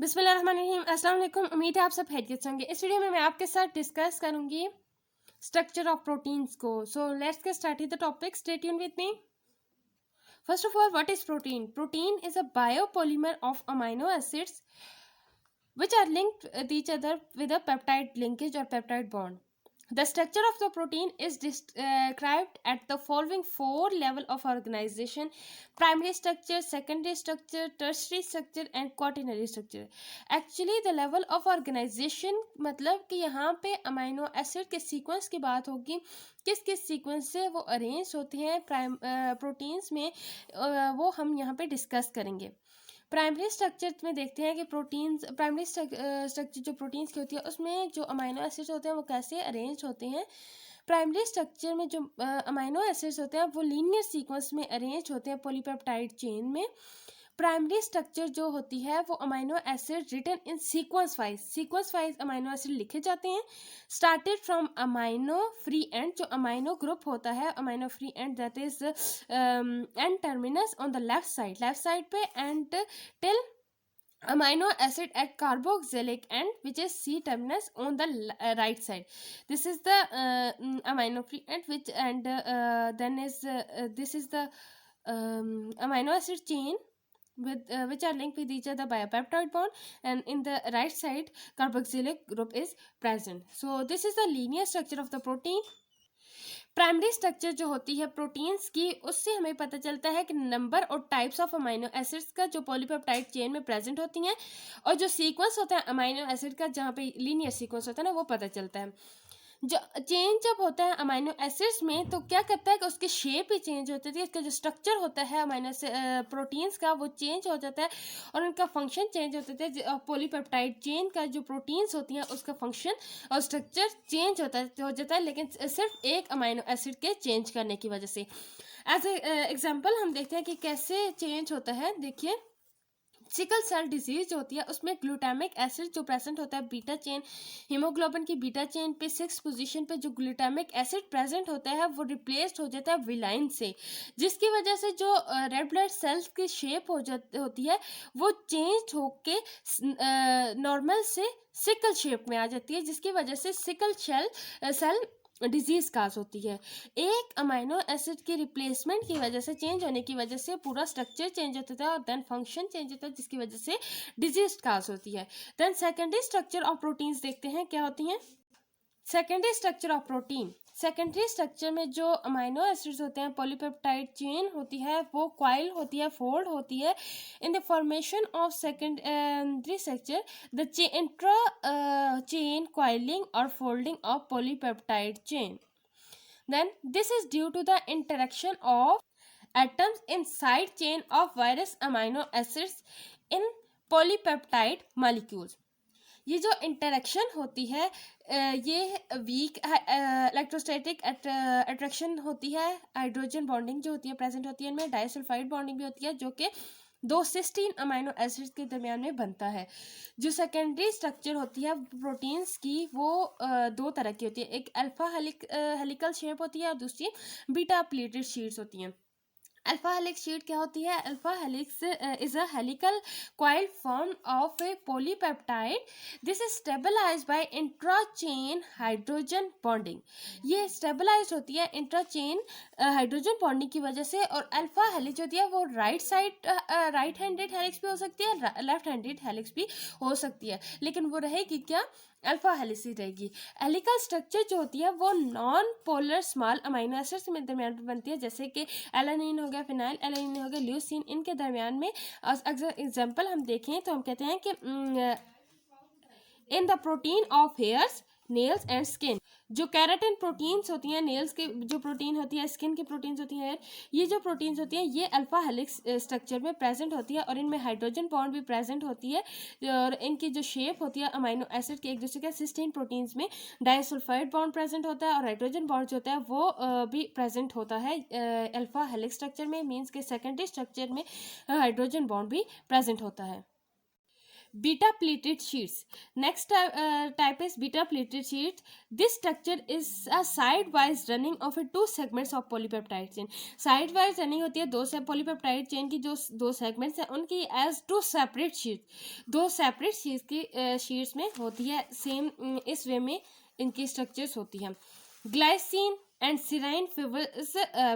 बिस्मिल्लाहिर्रहमानिर्रहीम। अस्सलाम वालेकुम। उम्मीद है आप सब खैरियत से होंगे। इस वीडियो में मैं आपके साथ डिस्कस करूंगी स्ट्रक्चर ऑफ प्रोटीन्स को। So let's get started the topic. Stay tune with me. First of all, what is protein? Protein is a biopolymer of amino acids which are linked with each other with a peptide linkage or peptide bond. The structure of the protein is described at the following four level of organization: primary structure, secondary structure, tertiary structure and quaternary structure. Actually the level of organization मतलब कि यहाँ पे amino acid के sequence की बात होगी, किस किस सीक्वेंस से वो अरेंज होते हैं प्रोटीन्स में, वो हम यहाँ पे डिस्कस करेंगे। प्राइमरी स्ट्रक्चर में देखते हैं कि प्रोटीन्स, प्राइमरी स्ट्रक्चर जो प्रोटीन्स की होती है उसमें जो अमाइनो एसिड्स होते हैं वो कैसे अरेंज होते हैं। प्राइमरी स्ट्रक्चर में जो अमाइनो एसिड्स होते हैं वो लीनियर सीक्वेंस में अरेंज होते हैं पॉलीपेप्टाइड चेन में। प्राइमरी स्ट्रक्चर जो होती है वो amino acid written in sequence wise amino acid लिखे जाते हैं। Started from amino free end, जो अमाइनो ग्रुप होता है amino free end that is N terminus on the left side पे and till amino acid at carboxylic end which is C terminus on the right side. This is the amino free end which and then is this is the amino acid chain with which are linked with each other by a peptide bond, and in the right side carboxylic group is present. So this is the linear structure of the protein. Primary structure जो होती है proteins की, उससे हमें पता चलता है कि नंबर और टाइप्स ऑफ अमाइनो एसिड्स का जो पॉलीपेप्टाइड चेन में प्रेजेंट होती हैं, और जो सीक्वेंस होता है अमाइनो एसिड का जहाँ पे लीनियर सीक्वेंस होता है ना, वो पता चलता है। जो चेंज जब होता है अमाइनो एसिड्स में तो क्या करता है कि उसकी शेप भी चेंज होती है, उसका जो स्ट्रक्चर होता है अमाइनो प्रोटीन्स का वो चेंज हो जाता है और उनका फंक्शन चेंज होता है। पॉलीपेप्टाइड चेन का जो प्रोटीन्स होती हैं उसका फंक्शन और स्ट्रक्चर चेंज हो जाता है, लेकिन सिर्फ एक अमाइनो एसिड के चेंज करने की वजह से। एज एग्जाम्पल हम देखते हैं कि कैसे चेंज होता है। देखिए, सिकल सेल डिजीज जो होती है उसमें ग्लूटामिक एसिड जो प्रेजेंट होता है बीटा चेन, हीमोग्लोबिन की बीटा चेन पे 6 पोजीशन पे जो ग्लूटामिक एसिड प्रेजेंट होता है वो रिप्लेस्ड हो जाता है विलाइन से, जिसकी वजह से जो रेड ब्लड सेल्स की शेप होती है वो चेंज होके नॉर्मल से सिकल शेप में आ जाती है, जिसकी वजह से सिकल सेल डिजीज काज होती है। एक अमाइनो एसिड की रिप्लेसमेंट की वजह से, चेंज होने की वजह से पूरा स्ट्रक्चर चेंज होता है और देन फंक्शन चेंज होता है, जिसकी वजह से डिजीज काज होती है। Then secondary structure of proteins देखते हैं क्या होती हैं। Secondary structure of protein, secondary structure में जो अमाइनो एसिड्स होते हैं पॉलीपेप्टाइड चेन होती है वो क्वाइल होती है, फोल्ड होती है। In the formation of secondary structure the intra chain coiling और folding of polypeptide chain, then this is due to the interaction of atoms in side chain of various amino acids in polypeptide molecules. ये जो interaction होती है ये week electrostatic attraction होती है। Hydrogen bonding जो होती है प्रेजेंट होती है इनमें, डाइसल्फाइड बॉन्डिंग भी होती है जो कि दो सिस्टीन अमाइनो एसिड्स के दरमियान में बनता है। जो सेकेंडरी स्ट्रक्चर होती है प्रोटीन्स की वो दो तरह की होती है, एक अल्फा हेलिकल शेप होती है और दूसरी बीटा प्लेटेड शीट्स होती हैं। अल्फा हेलिक्स शीट क्या होती है? Alpha helix is a helical coil form of a polypeptide. This is stabilised by intra chain hydrogen bonding. ये स्टेबलाइज्ड होती है इंट्रा चेन हाइड्रोजन बॉन्डिंग की वजह से। और अल्फा हेलिक्स होती है वो राइट हैंडेड हेलिक्स भी हो सकती है, लेफ्ट हैंडेड हेलिक्स भी हो सकती है, लेकिन वो रहेगी क्या? अल्फा हेलिक्स ही रहेगी। हेलिकल स्ट्रक्चर जो होती है वो non polar small amino acids में दरमियान में बनती है, जैसे कि एलानिन हो गया, फिनाइल एलानिन हो गया, ल्यूसीन, इनके दरमियान में। अगर एग्जांपल हम देखें तो हम कहते हैं कि in the protein of hairs, nails and skin, जो कैराटिन प्रोटीन्स होती हैं, नेल्स के जो प्रोटीन होती है, स्किन की प्रोटीन्स होती हैं, ये जो प्रोटीन्स होती हैं ये अल्फा हेलिक्स स्ट्रक्चर में प्रेजेंट होती है और इनमें हाइड्रोजन बॉन्ड भी प्रेजेंट होती है। और इनकी जो शेप होती है अमाइनो एसिड के एक दूसरे के, सिस्टीन प्रोटीन्स में डाइसल्फाइड बॉन्ड प्रेजेंट होता है और हाइड्रोजन बॉन्ड जो होता है वो भी प्रेजेंट होता है अल्फा हेलिक्स स्ट्रक्चर में। मीन्स के सेकेंडरी स्ट्रक्चर में हाइड्रोजन बॉन्ड भी प्रेजेंट होता है। beta pleated sheets. Next type is beta pleated sheets. This structure is a side wise running of a two segments of polypeptide chain. Side wise running होती है दो से polypeptide chain की जो दो segments हैं उनकी as two separate sheets. दो separate sheets की sheets में होती है same इस way में इनकी structures होती हैं. Glycine and serine favours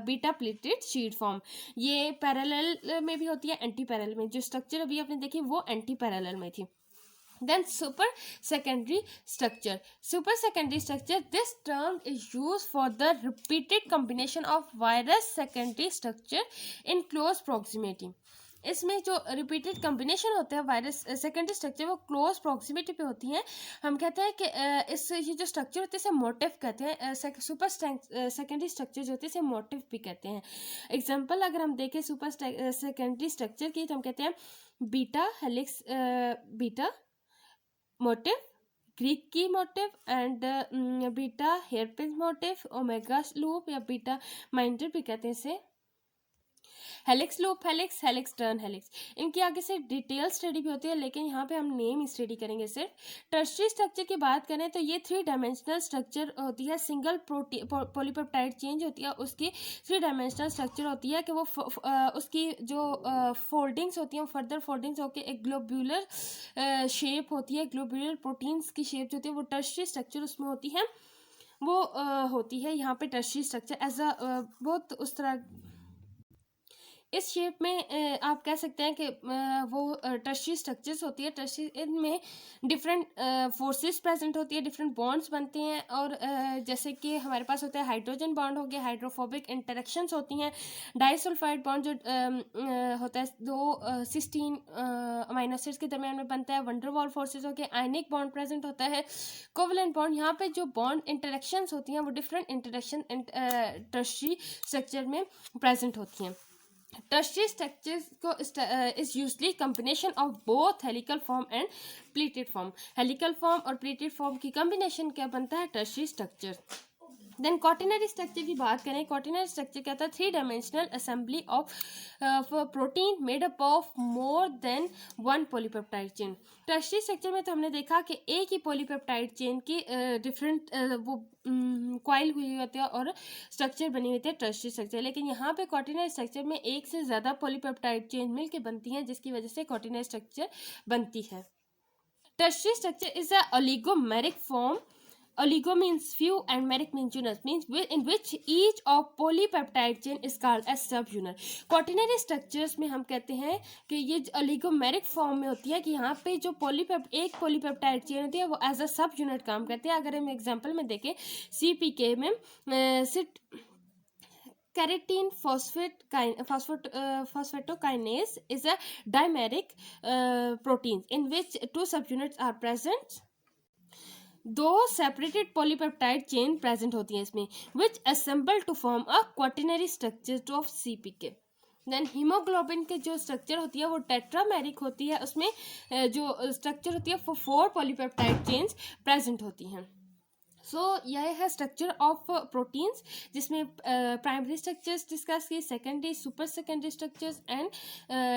beta pleated sheet form. ये पैरेलल में भी होती है, एंटी पैरेलल में. जो स्ट्रक्चर अभी आपने देखी वो एंटी पैरेलल में थी. Then super secondary structure. Super secondary structure, this term is used for the repeated combination of virus secondary structure in close proximity. इसमें जो रिपीटेड कम्बिनेशन होता है वायरस सेकेंडरी स्ट्रक्चर वो क्लोज प्रॉक्सिमिटी पे होती हैं. हम कहते हैं कि इस ये जो स्ट्रक्चर होते हैं इसे मोटिव कहते हैं. सुपर सेकेंडरी स्ट्रक्चर जो होते हैं इसे मोटिव भी कहते हैं. एग्जांपल अगर हम देखें सुपर सेकेंडरी स्ट्रक्चर की तो हम कहते हैं beta helix, beta motif, Greek key motif and beta hairpin motif, omega loop या बीटा माइंडर भी कहते हैं इसे. Helix loop helix, helix turn helix. इनकी आगे से डिटेल स्टडी भी होती है लेकिन यहाँ पे हम नेम स्टडी करेंगे सिर्फ. टर्शियरी स्ट्रक्चर की बात करें तो ये 3 डायमेंशनल स्ट्रक्चर होती है. सिंगल पॉलीपेप्टाइड चेंज होती है उसकी 3 डायमेंशनल स्ट्रक्चर होती है कि वो उसकी जो फोल्डिंग्स होती हैं फर्दर फोल्डिंग्स होकर एक ग्लोब्यूलर शेप होती है. ग्लोब्यूलर प्रोटीन्स की शेप जो होती है वो टर्शियरी स्ट्रक्चर उसमें होती है, वो होती है यहाँ पे टर्शियरी स्ट्रक्चर एज अ बहुत उस तरह इस शेप में आप कह सकते हैं कि वो टर्शियरी स्ट्रक्चर्स होती है. टर्शियरी इनमें डिफरेंट फोर्सेस प्रेजेंट होती है, डिफरेंट बॉन्ड्स बनते हैं और जैसे कि हमारे पास होता है हाइड्रोजन बॉन्ड हो गया, हाइड्रोफोबिक इंटरेक्शंस होती हैं. डाइसल्फाइड बॉन्ड जो होता है दो सिस्टीन अमीनो एसिड्स के दरमियान में बनता है. वंडरवॉल फोर्सेस हो गए, आयनिक बॉन्ड प्रेजेंट होता है, कोवलेंट बॉन्ड. यहाँ पे जो बॉन्ड इंटरेक्शंस होती हैं वो डिफरेंट इंटरेक्शन टर्शियरी स्ट्रक्चर में प्रेजेंट होती हैं. Tertiary structures को is usually combination of both helical form and pleated form. Helical form और pleated form की combination क्या बनता है tertiary structure. Then quaternary structure की बात करें. क्वार्टिनरी स्ट्रक्चर क्या होता है 3 dimensional assembly of protein made up of more than 1 polypeptide chain. Tertiary structure में तो हमने देखा कि एक ही पॉलीपेप्टाइड चेन की डिफरेंट वो क्वाइल हुई होती है और स्ट्रक्चर बनी हुई है टर्शियरी स्ट्रक्चर. लेकिन यहाँ पे क्वार्टिनरी स्ट्रक्चर में एक से ज़्यादा पॉलीपेप्टाइड चेन मिलकर बनती हैं जिसकी वजह से क्वार्टिनरी स्ट्रक्चर बनती है. Tertiary structure is a oligomeric form. Oligo means few and meric means unit, means in which each of polypeptide chain is called as subunit. Quaternary structures में हम कहते हैं कि ये oligomeric form में होती है कि यहाँ पे जो एक polypeptide chain होती है वो as a sub unit काम करते हैं. अगर हम एग्जाम्पल में देखें CPK में Keratin phosphatokinase is a dimeric protein in which 2 subunits are present. 2 separated polypeptide chain present होती हैं इसमें which assemble to form a quaternary structure of CPK. Then haemoglobin के जो स्ट्रक्चर होती है वो टेट्रामेरिक होती है. उसमें जो स्ट्रक्चर होती है वो 4 पॉलीपेप्टाइड चेन्स प्रेजेंट होती हैं. यह है स्ट्रक्चर ऑफ प्रोटीन्स जिसमें प्राइमरी स्ट्रक्चर्स डिस्कस किए, secondary super secondary structures and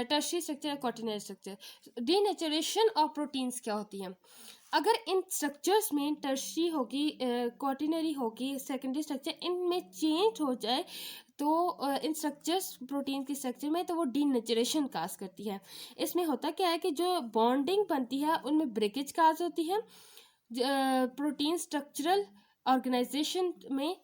tertiary structure, quaternary structure. Denaturation of proteins क्या होती है? अगर इन स्ट्रक्चर्स में टर्शियरी होगी, क्वार्टिनरी होगी, सेकेंडरी स्ट्रक्चर इनमें चेंज हो जाए तो इन स्ट्रक्चर्स प्रोटीन की स्ट्रक्चर में तो वो डीनेचरेशन काज करती है. इसमें होता क्या है कि जो बॉन्डिंग बनती है उनमें ब्रेकेज काज होती है. प्रोटीन स्ट्रक्चरल ऑर्गेनाइजेशन में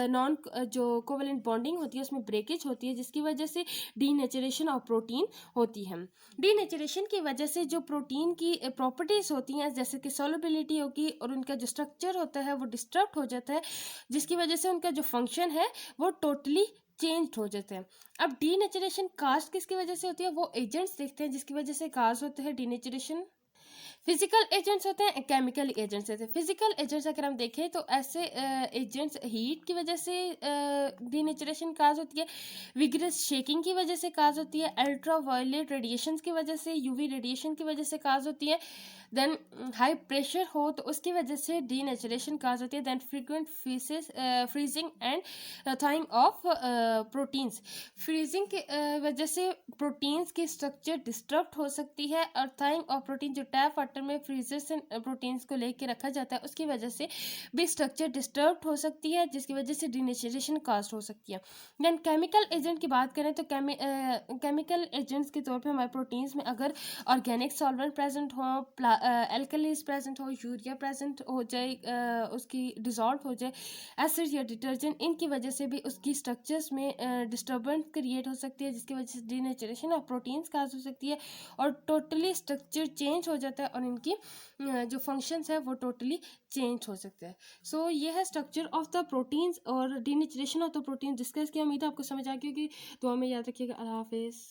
नॉन जो कोवेलेंट बॉन्डिंग होती है उसमें ब्रेकेज होती है जिसकी वजह से डीनेचरेशन ऑफ प्रोटीन होती है. डीनेचरेशन की वजह से जो प्रोटीन की प्रॉपर्टीज़ होती हैं जैसे कि सॉल्युबिलिटी होगी और उनका जो स्ट्रक्चर होता है वो डिस्टर्ब हो जाता है जिसकी वजह से उनका जो फंक्शन है वो टोटली चेंज हो जाते हैं. अब डीनेचरेशन काज किसकी वजह से होती है? वो एजेंट्स देखते हैं जिसकी वजह से काज होते हैं डीनेचरेशन. फिजिकल एजेंट्स होते हैं, केमिकल एजेंट्स होते हैं. फिजिकल एजेंट्स अगर हम देखें तो ऐसे एजेंट्स हीट की वजह से डीनेचरेशन काज होती है, विगरस शेकिंग की वजह से काज होती है, अल्ट्रा वायलेट रेडिएशन की वजह से, यूवी रेडिएशन की वजह से काज होती है. देन हाई प्रेशर हो तो उसकी वजह से डीनेचरेशन काज होती है. Then frequent freezing and thawing of proteins. Freezing की वजह से प्रोटीन्स की स्ट्रक्चर डिस्टर्ब हो सकती है और थाइंग ऑफ प्रोटीन जो टैप टैप वाटर में फ्रीजर से प्रोटीन्स को लेके रखा जाता है, उसकी वजह से भी स्ट्रक्चर डिस्टर्ब हो सकती है, जिसकी वजह से डीनेचरेशन कास्ट हो सकती है। देन केमिकल एजेंट की बात करें तो केमिकल एजेंट्स के तौर पे हमारे प्रोटीन्स में अगर ऑर्गेनिक सॉल्वेंट प्रेजेंट हो, एल्कलीज प्रेजेंट हो, यूरिया प्रेजेंट हो जाए, उसकी डिजॉल्व हो जाए, एसिड या डिटर्जेंट, इनकी वजह से भी उसकी स्ट्रक्चर्स में डिस्टर्बेंस क्रिएट हो सकती है, जिसकी वजह से डीनेचरेशन ऑफ प्रोटीन्स काज हो सकती है और टोटली स्ट्रक्चर चेंज हो जाता है और इनकी जो फंक्शंस है वो टोटली चेंज हो सकता है। सो ये है स्ट्रक्चर ऑफ द प्रोटीन्स और denaturation of the protein discuss किया। उम्मीद है आपको समझ आ गई होगी। दुआ में याद रखिएगा। अल्लाह हाफिज़।